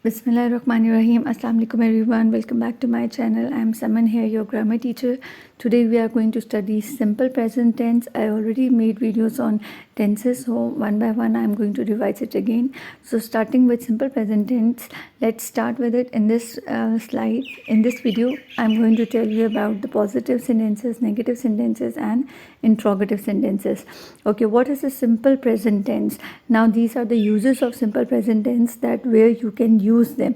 Bismillahirrahmanirrahim. Assalamu alaikum everyone. Welcome back to my channel. I am Saman here, your grammar teacher. Today we are going to study simple present tense. I already made videos on tenses, so one by one I am going to revise it again. So starting with simple present tense, let's start with it. In this slide, in this video, I am going to tell you about the positive sentences, negative sentences and interrogative sentences. Okay, what is a simple present tense? Now these are the uses of simple present tense, that where you can use them.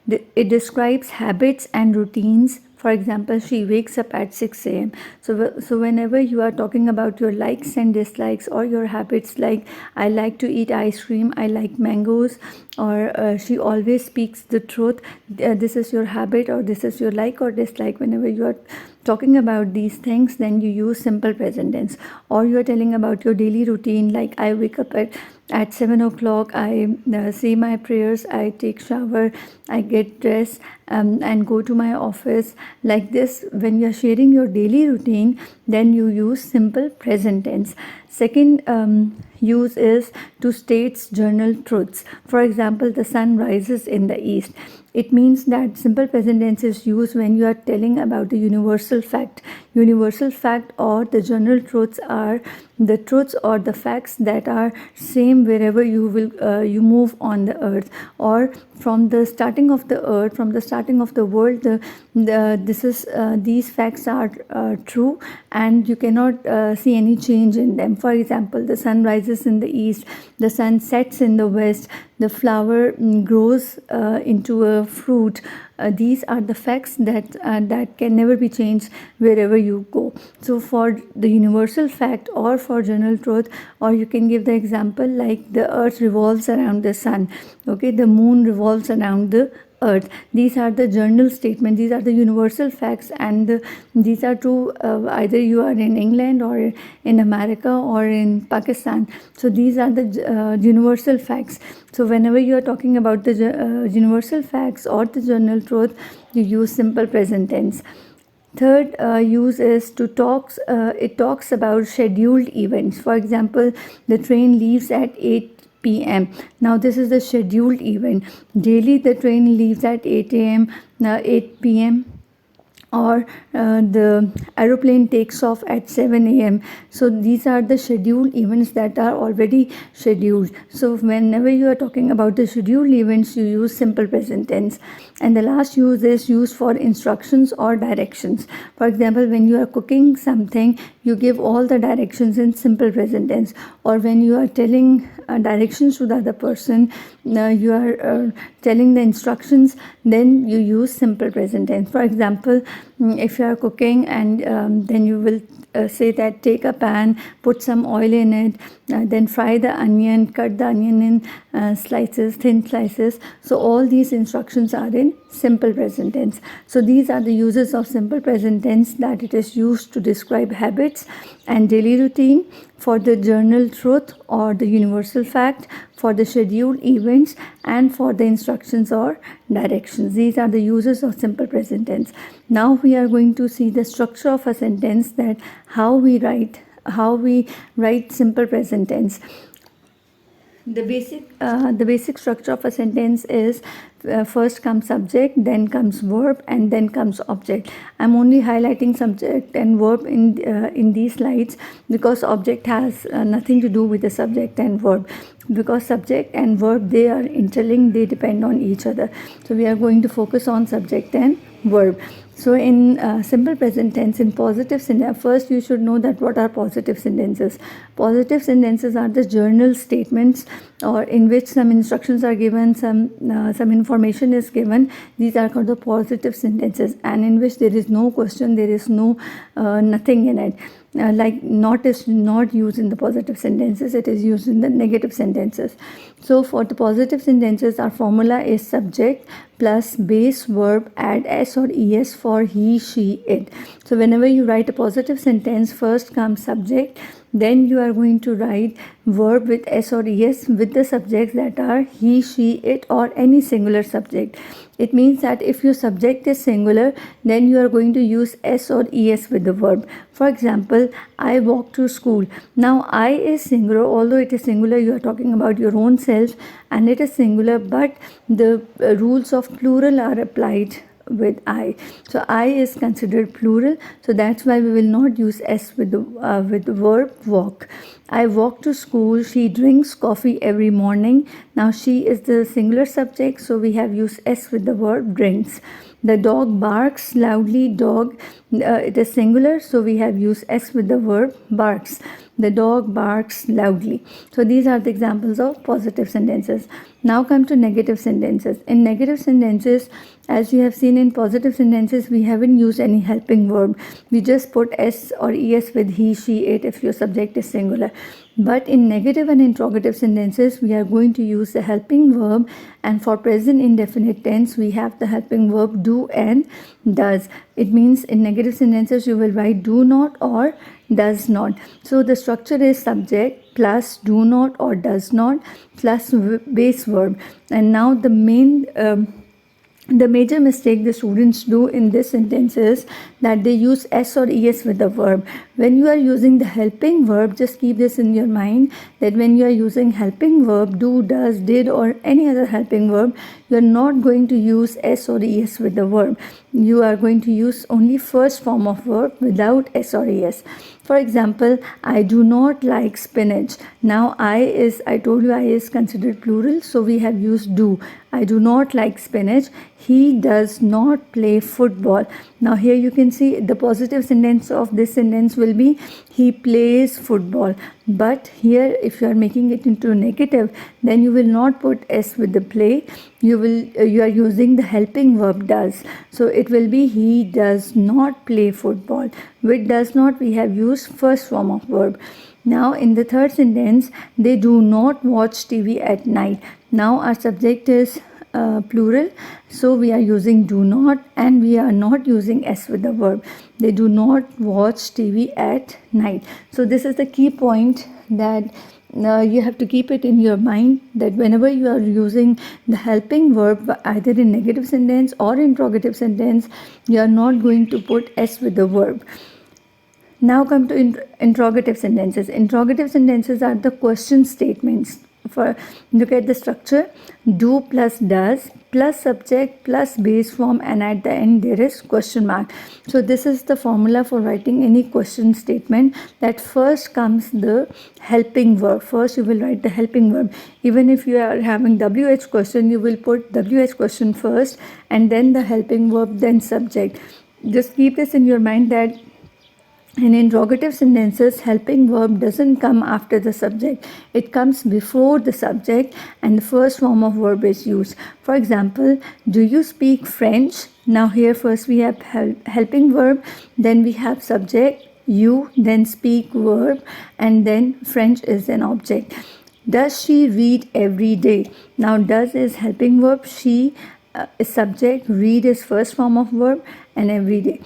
It describes habits and routines. For example, she wakes up at 6 a.m. So whenever you are talking about your likes and dislikes or your habits, like I like to eat ice cream, I like mangoes, or she always speaks the truth, this is your habit or this is your like or dislike. Whenever you are talking about these things, then you use simple present tense. Or you are telling about your daily routine, like I wake up at 7 o'clock, I say my prayers, I take shower, I get dressed and go to my office. Like this, when you are sharing your daily routine, then you use simple present tense. Second use is to state journal truths. For example, the sun rises in the east. It means that simple present tense is used when you are telling about the universal fact. Universal fact or the general truths are the truths or the facts that are same wherever you move on the earth, or from the starting of the earth, from the starting of the world, these facts are true, and you cannot see any change in them. For example, the sun rises in the east, the sun sets in the west, the flower grows into a fruit. These are the facts that can never be changed wherever you go. So for the universal fact or for general truth, or you can give the example like the earth revolves around the sun, okay, the moon revolves around the earth. These are the general statements, these are the universal facts, and these are true either you are in England or in America or in Pakistan. So these are the universal facts. So whenever you are talking about the universal facts or the general truth, you use simple present tense. Third use is to it talks about scheduled events. For example, the train leaves at 8 p.m. Now this is the scheduled event. Daily the train leaves at 8 a.m. 8 p.m. or the aeroplane takes off at 7 a.m. So these are the scheduled events that are already scheduled. So whenever you are talking about the scheduled events, you use simple present tense. And the last use is used for instructions or directions. For example, when you are cooking something, you give all the directions in simple present tense. Or when you are telling directions to the other person, you are telling the instructions, then you use simple present tense. For example, if you are cooking and then you will say that take a pan, put some oil in it, then fry the onion, cut the onion in slices, thin slices. So all these instructions are in simple present tense. So these are the uses of simple present tense, that it is used to describe habits and daily routine, for the journal truth or the universal fact, for the scheduled events, and for the instructions or directions. These are the uses of simple present tense. Now we are going to see the structure of a sentence, that how we write simple present tense. The basic structure of a sentence is first comes subject, then comes verb, and then comes object. I'm only highlighting subject and verb in these slides because object has nothing to do with the subject and verb, because subject and verb, they are interlinked, they depend on each other. So we are going to focus on subject and verb. So in simple present tense, in positive sentence, first you should know that what are positive sentences. Positive sentences are the journal statements, or in which some instructions are given, some information is given. These are called the positive sentences, and in which there is no question, there is no nothing in it. Like not is not used in the positive sentences, it is used in the negative sentences. So for the positive sentences, our formula is subject plus base verb, add s or es for he, she, it. So whenever you write a positive sentence, first comes subject, then you are going to write verb with s or es with the subjects that are he, she, it, or any singular subject. It means that if your subject is singular, then you are going to use s or es with the verb. For example, I walk to school. Now I is singular, although it is singular, you are talking about your own self and it is singular, but the rules of plural are applied with I. So I is considered plural, so that's why we will not use s with the verb walk. I walk to school. She drinks coffee every morning. Now she is the singular subject, so we have used s with the verb drinks. The dog barks loudly. Dog, it is singular, so we have used s with the verb barks. The dog barks loudly. So these are the examples of positive sentences. Now come to negative sentences. In negative sentences, as you have seen in positive sentences, we haven't used any helping verb. We just put s or es with he, she, it if your subject is singular. But in negative and interrogative sentences, we are going to use the helping verb, and for present indefinite tense, we have the helping verb do and does. It means in negative sentences, you will write do not or does not. So the structure is subject plus do not or does not plus base verb. And now the major mistake the students do in this sentence is that they use s or es with the verb. When you are using the helping verb, just keep this in your mind that when you are using helping verb, do, does, did, or any other helping verb, you are not going to use s or es with the verb. You are going to use only first form of verb without s or es. For example, I do not like spinach. Now I told you I is considered plural, so we have used do. I do not like spinach. He does not play football. Now here you can see the positive sentence of this sentence will be he plays football. But here if you are making it into negative, then you will not put s with the play. You are using the helping verb does. So it will be he does not play football. With does not, we have used first form of verb. Now in the third sentence, they do not watch TV at night. Now our subject is plural, so we are using do not and we are not using s with the verb. They do not watch TV at night. So this is the key point that you have to keep it in your mind, that whenever you are using the helping verb either in negative sentence or interrogative sentence, you are not going to put s with the verb. Now come to interrogative sentences. Interrogative sentences are the question statements. Look at the structure: do plus does plus subject plus base form, and at the end there is question mark. So this is the formula for writing any question statement, that first comes the helping verb. First you will write the helping verb. Even if you are having WH question, you will put WH question first and then the helping verb, then subject. Just keep this in your mind that in interrogative sentences, helping verb doesn't come after the subject. It comes before the subject and the first form of verb is used. For example, do you speak French? Now here first we have helping verb, then we have subject, you, then speak verb, and then French is an object. Does she read every day? Now does is helping verb, she is subject, read is first form of verb, and every day.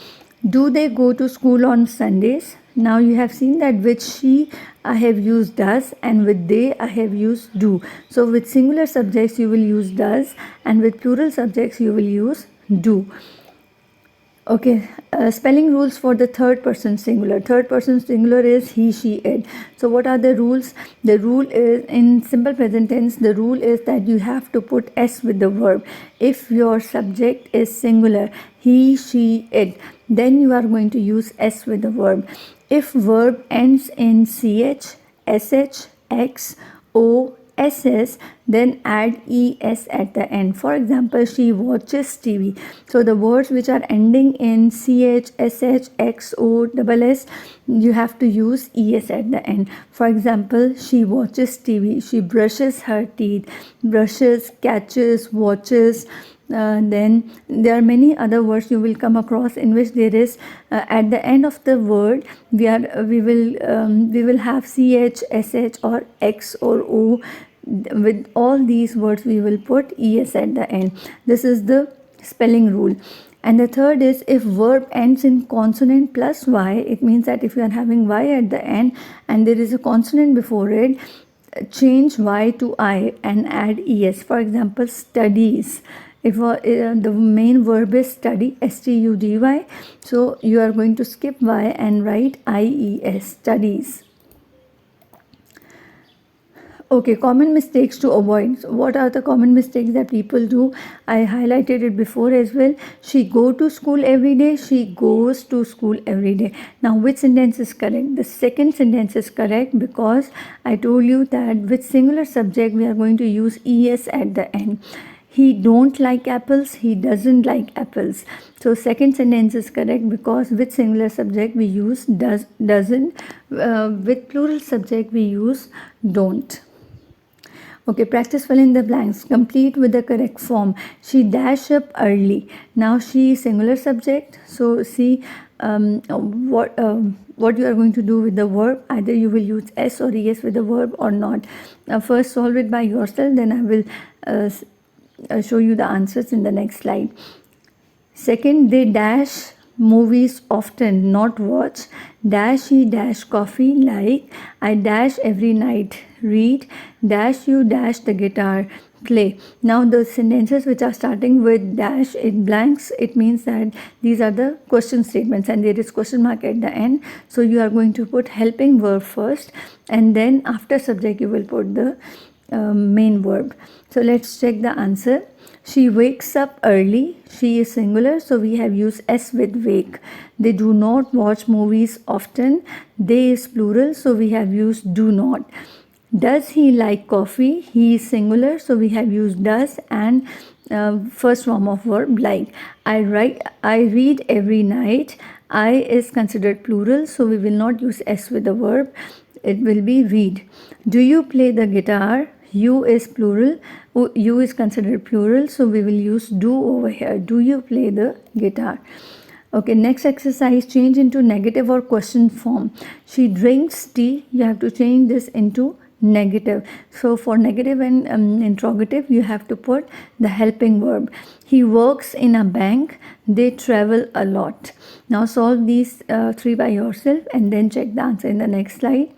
Do they go to school on Sundays? Now you have seen that with she I have used does and with they I have used do. So with singular subjects you will use does and with plural subjects you will use do. Okay, spelling rules for the third person singular. Third person singular is he, she, it. So what are the rules? The rule is, in simple present tense, the rule is that you have to put s with the verb. If your subject is singular, he, she, it, then you are going to use s with the verb. If verb ends in ch, sh, x, o, ss, then add es at the end. For example, she watches TV. So the words which are ending in ch, sh, x, o, ss, you have to use es at the end. For example, she watches TV. She brushes her teeth. Brushes, catches, watches. Then there are many other words you will come across in which there is at the end of the word we will have ch, sh, or x or o. With all these words we will put es at the end. This is the spelling rule. And the third is, if verb ends in consonant plus y, it means that if you are having y at the end and there is a consonant before it, change y to I and add es. For example, studies. If the main verb is study, study, so you are going to skip y and write ies, studies. Okay, common mistakes to avoid. So what are the common mistakes that people do? I highlighted it before as well. She go to school every day. She goes to school every day. Now, which sentence is correct? The second sentence is correct because I told you that with singular subject, we are going to use es at the end. He don't like apples. He doesn't like apples. So second sentence is correct because with singular subject we use doesn't. With plural subject we use don't. Okay, practice fill in the blanks. Complete with the correct form. She dash up early. Now she is singular subject. So see what you are going to do with the verb. Either you will use s or es with the verb or not. First solve it by yourself. Then I will show you the answers in the next slide. Second, they dash movies often, not watch. Dash he dash coffee like. I dash every night. Read. Dash you dash the guitar. Play. Now the sentences which are starting with dash in blanks, it means that these are the question statements and there is question mark at the end. So you are going to put helping verb first and then after subject you will put the main verb. So let's check the answer. She wakes up early. She is singular, so we have used s with wake. They do not watch movies often. They is plural, so we have used do not. Does he like coffee? He is singular, so we have used does and first form of verb like. I read every night. I is considered plural, so we will not use s with the verb. It will be read. Do you play the guitar? You is plural. You is considered plural, so we will use do over here. Do you play the guitar? Okay, next exercise, change into negative or question form. She drinks tea. You have to change this into negative. So for negative and interrogative, you have to put the helping verb. He works in a bank. They travel a lot. Now solve these three by yourself and then check the answer in the next slide.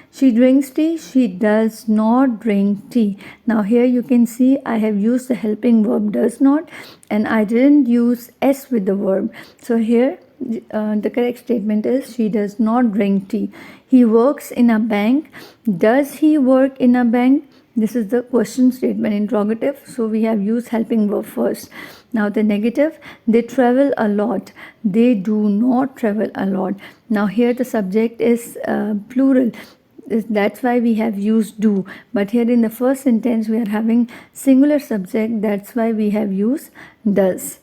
She drinks tea. She does not drink tea. Now here you can see I have used the helping verb does not and I didn't use s with the verb. So here the correct statement is she does not drink tea. He works in a bank. Does he work in a bank? This is the question statement, interrogative. So we have used helping verb first. Now the negative, they travel a lot. They do not travel a lot. Now here the subject is plural. That's why we have used do. But here in the first sentence we are having singular subject. That's why we have used does.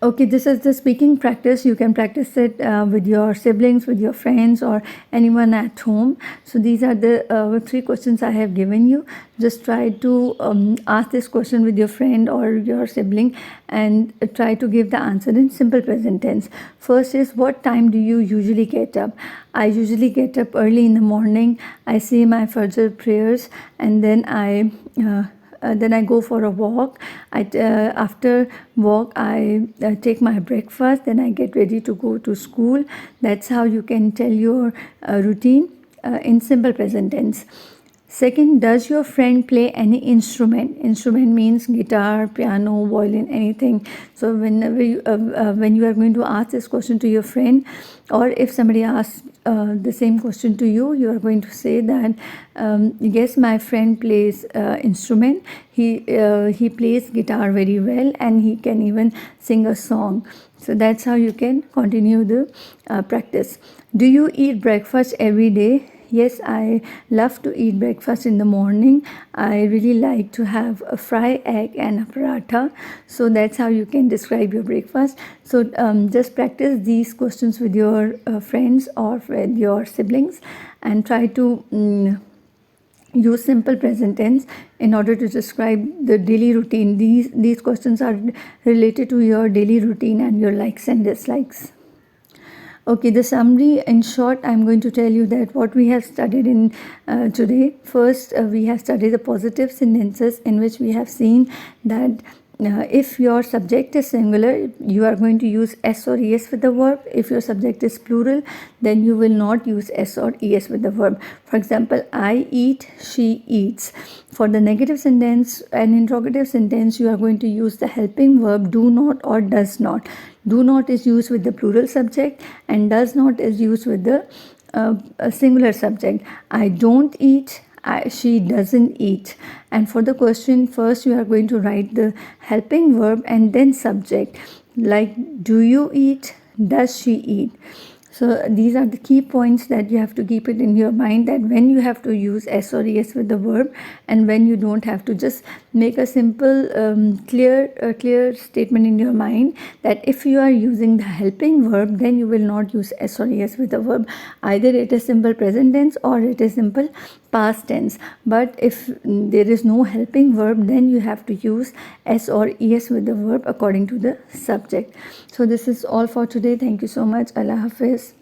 Okay, this is the speaking practice. You can practice it with your siblings, with your friends or anyone at home. So these are the three questions I have given you. Just try to ask this question with your friend or your sibling and try to give the answer in simple present tense. First is, what time do you usually get up? I usually get up early in the morning. I say my Fajr prayers and then I go for a walk. After walk, I take my breakfast. Then I get ready to go to school. That's how you can tell your routine in simple present tense. Second, does your friend play any instrument? Instrument means guitar, piano, violin, anything. So whenever when you are going to ask this question to your friend, or if somebody asks the same question to you, you are going to say that yes, my friend plays instrument. He plays guitar very well, and he can even sing a song. So that's how you can continue the practice. Do you eat breakfast every day? Yes, I love to eat breakfast in the morning. I really like to have a fried egg and a paratha. So that's how you can describe your breakfast. So just practice these questions with your friends or with your siblings and try to use simple present tense in order to describe the daily routine. These questions are related to your daily routine and your likes and dislikes. Okay, the summary in short, I'm going to tell you that what we have studied in today. First, we have studied the positive sentences in which we have seen that if your subject is singular, you are going to use s or es with the verb. If your subject is plural, then you will not use s or es with the verb. For example, I eat, she eats. For the negative sentence and interrogative sentence, you are going to use the helping verb do not or does not. Do not is used with the plural subject, and does not is used with the a singular subject. I don't eat, she doesn't eat. And for the question, first you are going to write the helping verb and then subject, like do you eat, does she eat. So these are the key points that you have to keep it in your mind, that when you have to use s or es with the verb and when you don't have to. Just make a simple clear statement in your mind that if you are using the helping verb, then you will not use s or es with the verb. Either it is simple present tense or it is simple past tense. But if there is no helping verb, then you have to use s or es with the verb according to the subject. So this is all for today. Thank you so much. Allah Hafiz.